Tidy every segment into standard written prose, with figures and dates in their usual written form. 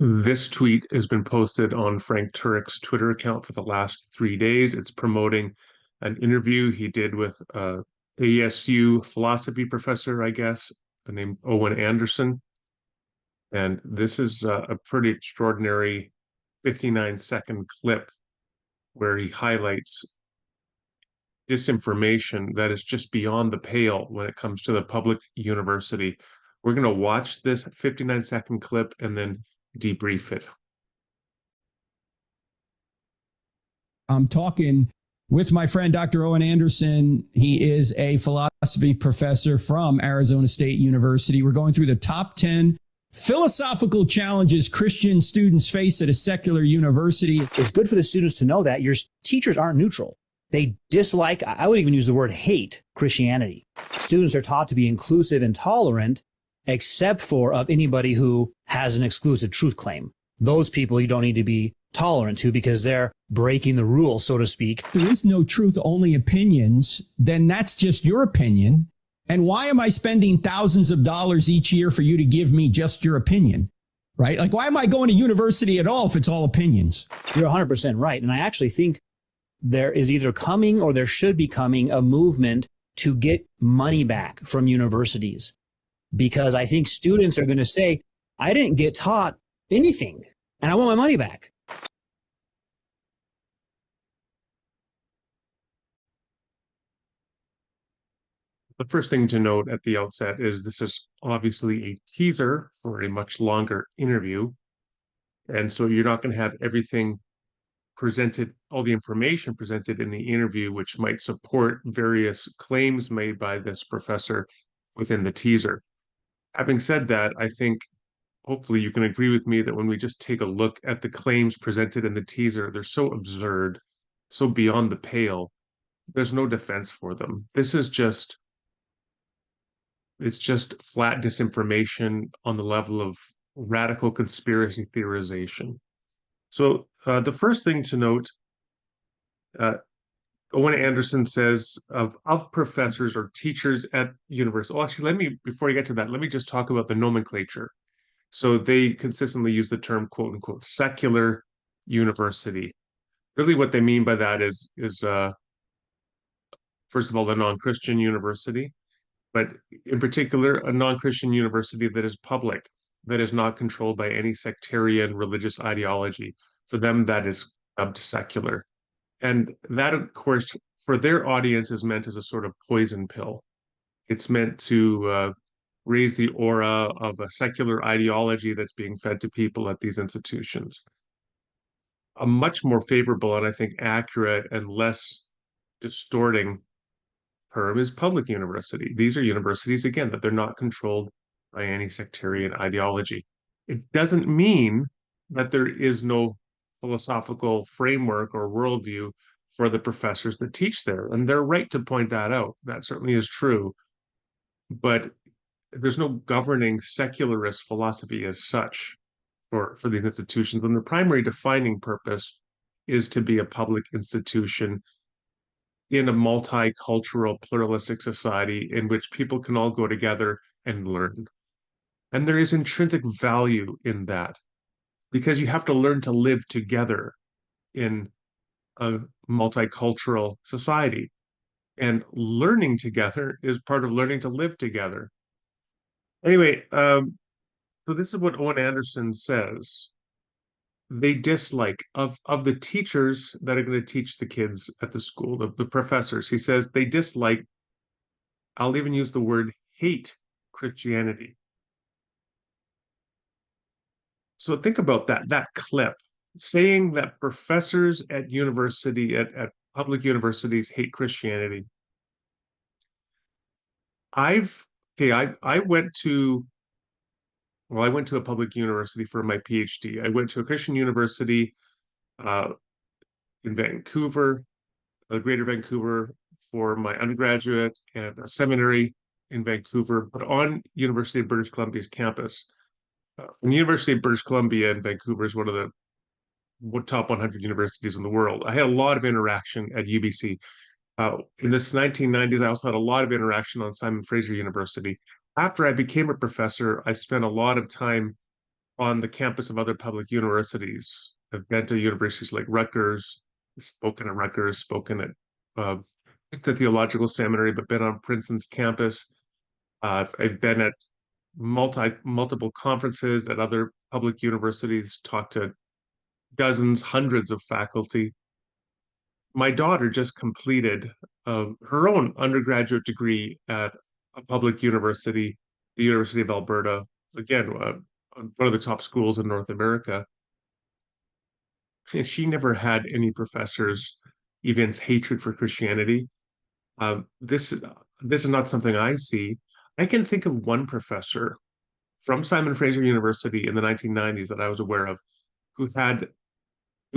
This tweet has been posted on Frank Turek's Twitter account for the last 3 days. It's promoting an interview he did with ASU philosophy professor, I guess, named Owen Anderson. And this is a pretty extraordinary 59-second clip where he highlights disinformation that is just beyond the pale when it comes to the public university. We're going to watch this 59-second clip and then debrief it. I'm talking with my friend, Dr. Owen Anderson. He is a philosophy professor from Arizona State University. We're going through the top 10 philosophical challenges Christian students face at a secular university. It's good for the students to know that your teachers aren't neutral. They dislike, I would even use the word hate, Christianity. Students are taught to be inclusive and tolerant, except for of anybody who has an exclusive truth claim. Those people you don't need to be tolerant to because they're breaking the rules, so to speak. If there is no truth, only opinions, then that's just your opinion. And why am I spending thousands of dollars each year for you to give me just your opinion? Right? Like, why am I going to university at all if it's all opinions? You're 100% right. And I actually think there is either coming or there should be coming a movement to get money back from universities, because I think students are going to say, I didn't get taught anything and I want my money back. The first thing to note at the outset is this is obviously a teaser for a much longer interview. And so you're not going to have everything presented, all the information presented in the interview, which might support various claims made by this professor within the teaser. Having said that, I think hopefully you can agree with me that when we just take a look at the claims presented in the teaser, they're so absurd, so beyond the pale, there's no defense for them. It's just flat disinformation on the level of radical conspiracy theorization. So the first thing to note, Owen Anderson says of professors or teachers at university. Oh, actually, before I get to that, let me just talk about the nomenclature. So they consistently use the term quote unquote secular university. Really what they mean by that is first of all, a non-Christian university, but in particular, a non-Christian university that is public, that is not controlled by any sectarian religious ideology. For them, that is secular. And that, of course, for their audience is meant as a sort of poison pill. It's meant to raise the aura of a secular ideology that's being fed to people at these institutions. A much more favorable and I think accurate and less distorting term is public university. These are universities, again, that they're not controlled by any sectarian ideology. It doesn't mean that there is no philosophical framework or worldview for the professors that teach there. And they're right to point that out. That certainly is true. But there's no governing secularist philosophy as such for the institutions. And the primary defining purpose is to be a public institution in a multicultural, pluralistic society in which people can all go together and learn. And there is intrinsic value in that because you have to learn to live together in a multicultural society. And learning together is part of learning to live together. Anyway, so this is what Owen Anderson says. They dislike of the teachers that are going to teach the kids at the school, the professors. He says they dislike, I'll even use the word hate Christianity. So think about that clip saying that professors at university, at public universities hate Christianity. I went to a public university for my PhD. I went to a Christian university in Vancouver, Greater Vancouver, for my undergraduate, and a seminary in Vancouver, but on University of British Columbia's campus. The University of British Columbia in Vancouver is one of the top 100 universities in the world. I had a lot of interaction at UBC. In the 1990s, I also had a lot of interaction on Simon Fraser University. After I became a professor, I spent a lot of time on the campus of other public universities. I've been to universities like Rutgers, spoken at Rutgers, spoken at the Theological Seminary, but been on Princeton's campus. I've been at multiple conferences at other public universities, talked to dozens, hundreds of faculty. My daughter just completed her own undergraduate degree at a public university, the University of Alberta, again, one of the top schools in North America. And she never had any professors evince hatred for Christianity. This is not something I see. I can think of one professor from Simon Fraser University in the 1990s that I was aware of who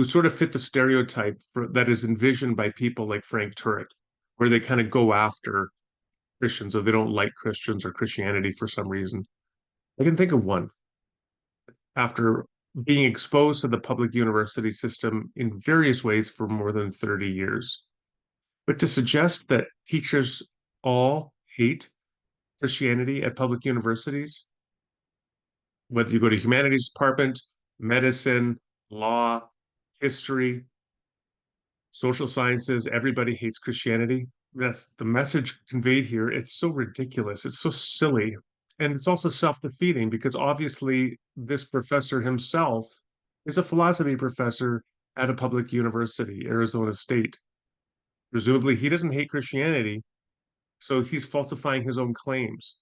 sort of fit the stereotype that is envisioned by people like Frank Turek, where they kind of go after Christians or they don't like Christians or Christianity for some reason. I can think of one. After being exposed to the public university system in various ways for more than 30 years. But to suggest that teachers all hate Christianity at public universities, whether you go to humanities department, medicine, law, history, social sciences, everybody hates Christianity. That's the message conveyed here. It's so ridiculous. It's so silly. And it's also self-defeating because obviously this professor himself is a philosophy professor at a public university, Arizona State. Presumably he doesn't hate Christianity, so he's falsifying his own claims.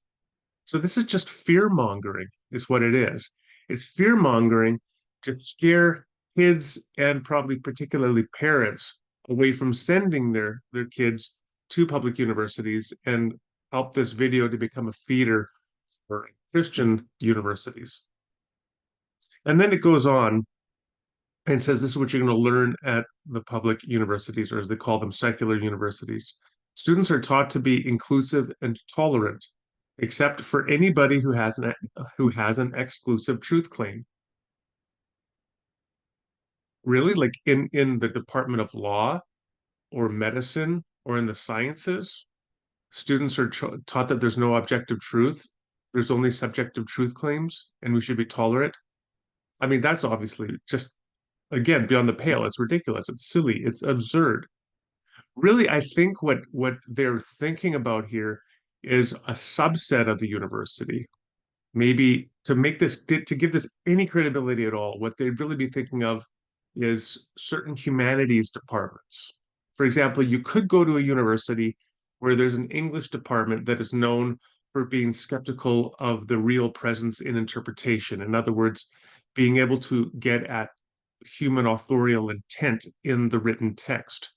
So this is just fear-mongering, is what it is. It's fear-mongering to scare kids and probably particularly parents away from sending their kids to public universities and help this video to become a feeder for Christian universities. And then it goes on and says this is what you're going to learn at the public universities, or as they call them, secular universities. Students are taught to be inclusive and tolerant, except for anybody who has an exclusive truth claim. Really, like in the Department of Law or medicine or in the sciences, students are taught that there's no objective truth. There's only subjective truth claims, and we should be tolerant. I mean, that's obviously just, again, beyond the pale. It's ridiculous. It's silly. It's absurd. Really, I think what they're thinking about here is a subset of the university. Maybe to give this any credibility at all, what they'd really be thinking of is certain humanities departments. For example, you could go to a university where there's an English department that is known for being skeptical of the real presence in interpretation. In other words, being able to get at human authorial intent in the written text.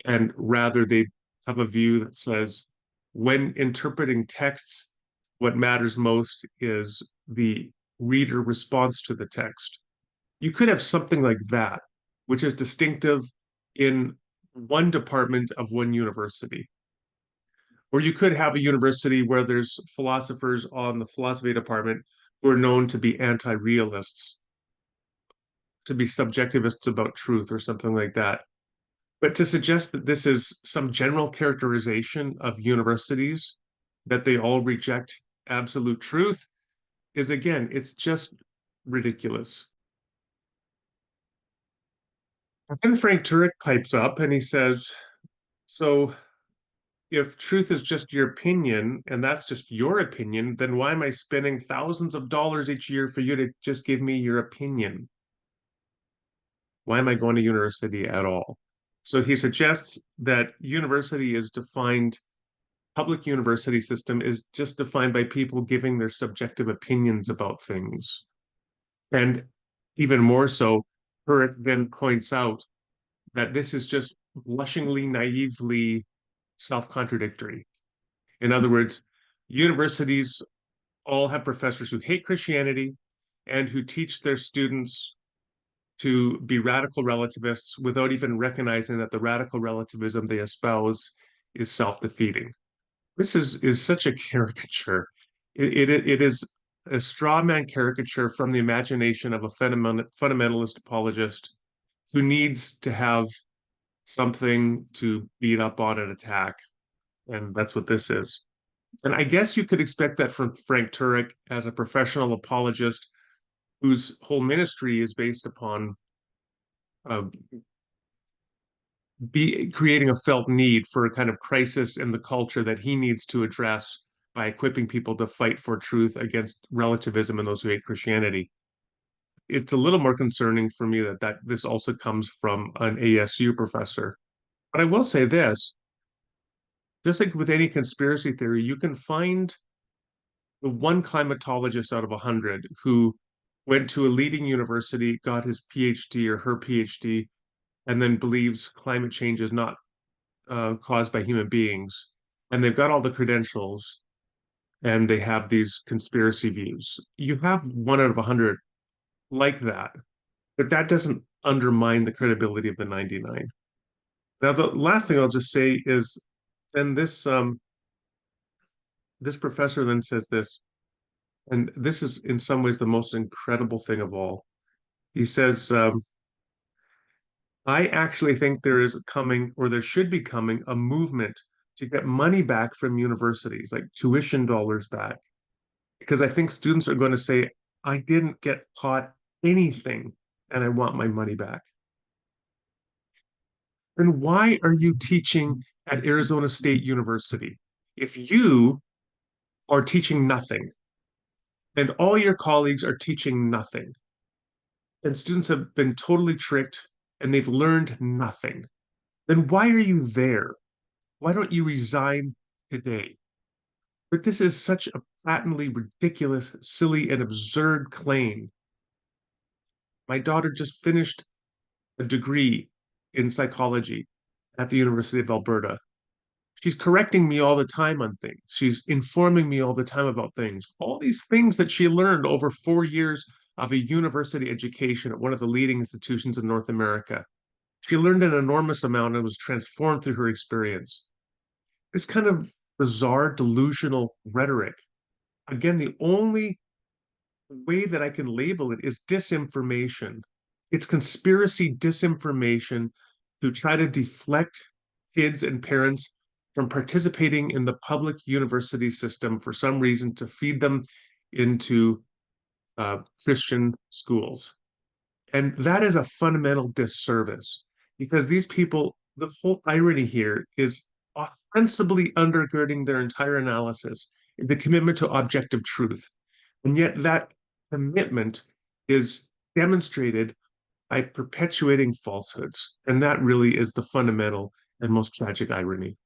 And rather, they have a view that says, when interpreting texts, what matters most is the reader response to the text. You could have something like that, which is distinctive in one department of one university. Or you could have a university where there's philosophers on the philosophy department who are known to be anti-realists, to be subjectivists about truth or something like that. But to suggest that this is some general characterization of universities, that they all reject absolute truth, is, again, it's just ridiculous. And then Frank Turek pipes up and he says, so if truth is just your opinion and that's just your opinion, then why am I spending thousands of dollars each year for you to just give me your opinion? Why am I going to university at all? So he suggests that public university system is just defined by people giving their subjective opinions about things. And even more so, Turek then points out that this is just blushingly, naively self-contradictory. In other words, universities all have professors who hate Christianity and who teach their students to be radical relativists without even recognizing that the radical relativism they espouse is self-defeating. This is such a caricature. It is a straw man caricature from the imagination of a fundamentalist apologist who needs to have something to beat up on and attack. And that's what this is. And I guess you could expect that from Frank Turek as a professional apologist whose whole ministry is based upon uh, be creating a felt need for a kind of crisis in the culture that he needs to address by equipping people to fight for truth against relativism and those who hate Christianity. It's a little more concerning for me that this also comes from an ASU professor. But I will say this, just like with any conspiracy theory, you can find the one climatologist out of 100 who went to a leading university, got his PhD or her PhD, and then believes climate change is not caused by human beings. And they've got all the credentials and they have these conspiracy views. You have one out of 100 like that, but that doesn't undermine the credibility of the 99. Now, the last thing I'll just say is, then this professor then says this, and this is in some ways the most incredible thing of all. He says, I actually think there is coming, or there should be coming, a movement to get money back from universities, like tuition dollars back. Because I think students are going to say, I didn't get taught anything and I want my money back. Then why are you teaching at Arizona State University if you are teaching nothing and all your colleagues are teaching nothing? And students have been totally tricked and they've learned nothing. Then why are you there? Why don't you resign today? But this is such a patently ridiculous, silly, and absurd claim. My daughter just finished a degree in psychology at the University of Alberta. She's correcting me all the time on things. She's informing me all the time about things. All these things that she learned over 4 years of a university education at one of the leading institutions in North America. She learned an enormous amount and was transformed through her experience. This kind of bizarre, delusional rhetoric, again, the only way that I can label it is disinformation. It's conspiracy disinformation to try to deflect kids and parents from participating in the public university system for some reason to feed them into Christian schools. And that is a fundamental disservice because these people, the whole irony here is ostensibly undergirding their entire analysis the commitment to objective truth. And yet that commitment is demonstrated by perpetuating falsehoods. And that really is the fundamental and most tragic irony.